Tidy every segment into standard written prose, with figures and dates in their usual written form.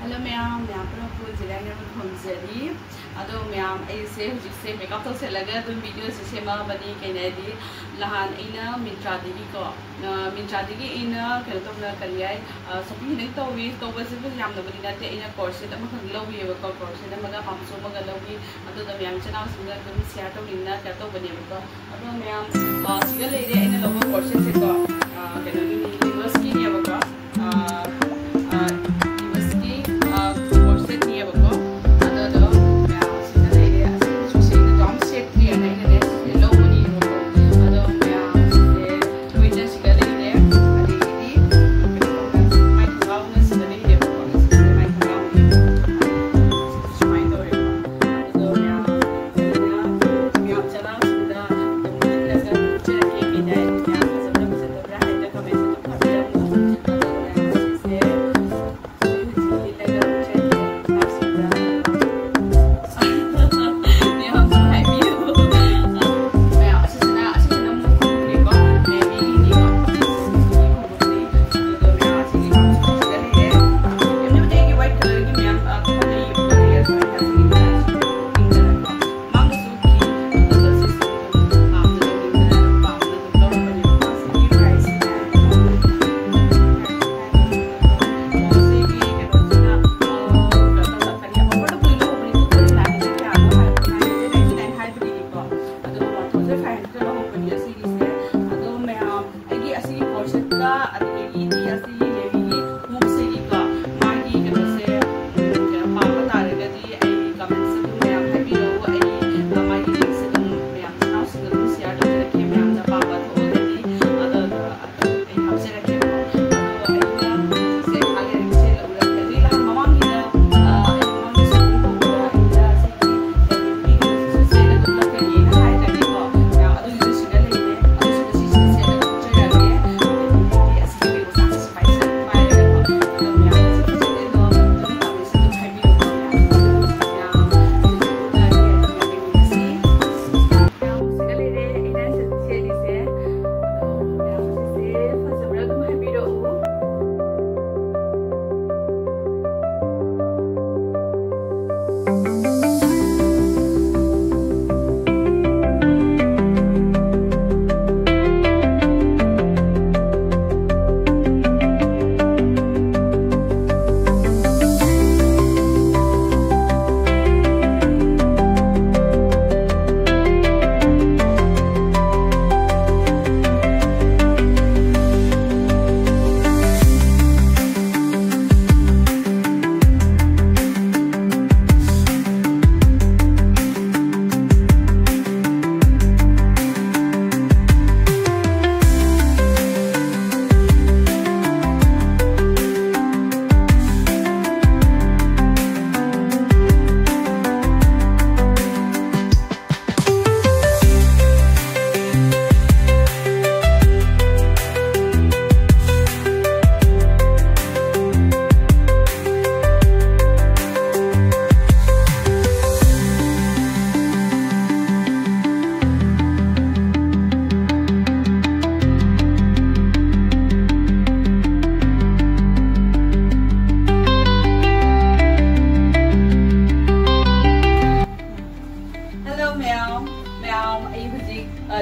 Hello ma'am, po sila nga mag-homesteady. Ado ma'am, ay hujikse makeup to selaga dun video sisema bani Kennedy lahan ina Mintra digi ko. Mintra digi ina kano to na kariyay. So pinag to we to was it yam na bani natin ina course ta makang lawi wa ko course na maga pamso maga lawi. Ado da ma'am chana sunga dun siya to linna ka to bani ko. Ado ma'am siga lady ina lawa course se ko. Kano ni university ni ba ko.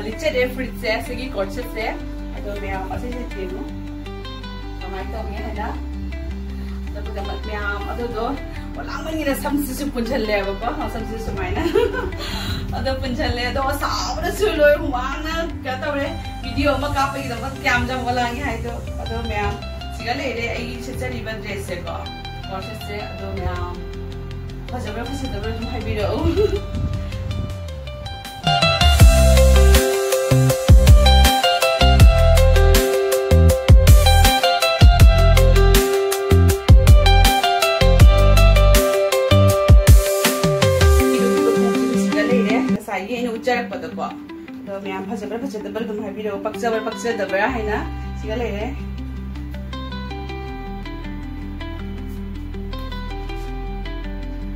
Lichade fruit se sigi korche se ado ma'am ase se tinu kamai to nge hada tab gamat ma'am ado do walang mani na samsi su punchalle ba ko samsi su mai na ado punchalle do saabra su loi huang na ka tawre video ma ka pai da kyam jam wala nge hai do ado ma'am siga le re ai se chari ban dress se ko korche se ado ma'am phajabra phajabra dum hai bi ro मैम फजबर फजदबर दुम हाइबिरो पक्जबर पक्जदबर हैना सिगा लेरे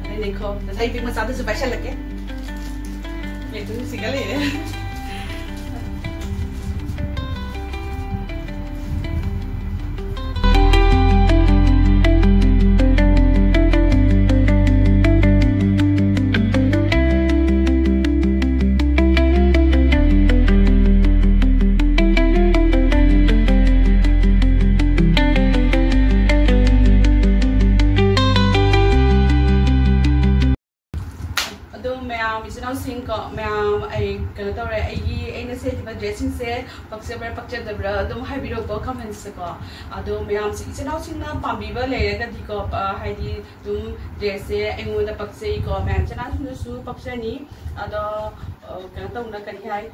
अरे देखो Dashain pick मसादे से पैसा लगे ये तो सिगा लेरे ko मैम आई कनो तौरे अइगी से ड्रेसिंग से पक्चबर पक्चदब्रा अदुम हाइबिरो को कमेंट्स को अदो मैम से इचनाउ सिंगना पांबीबा लेरगदि को हाइदि दुम ड्रेस से अइंगोदा पक्से को मैम चना सुनु पक्चनी अदो कनो तौना करि हाइ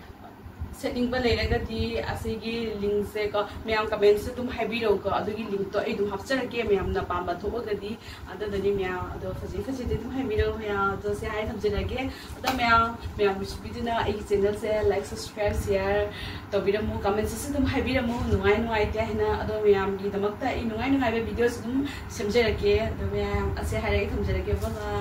सेटिंग पर लेरगदि असिगी लिंक से को मैम कमेंट से तुम हाइबिरो को अदुगी लिंक तो आई दुम हपचरके मैम ना पांबा थोगदि अददनि मैम अदो फजी तुम हाइबिरो मैम तो से हाइ थमजरगे अदो मैम वीडियो आई चैनल से लाइक सब्सक्राइब शेयर तौबिरमु कमेंट से तुम हाइबिरमु नुंगाइ नुंगाइ ते हना अदो मैम गी दमकता आई नुंगाइ नुंगाइ वीडियो से तुम सेमजरगे अदो मैम असे हाइरगे थमजरगे बाय।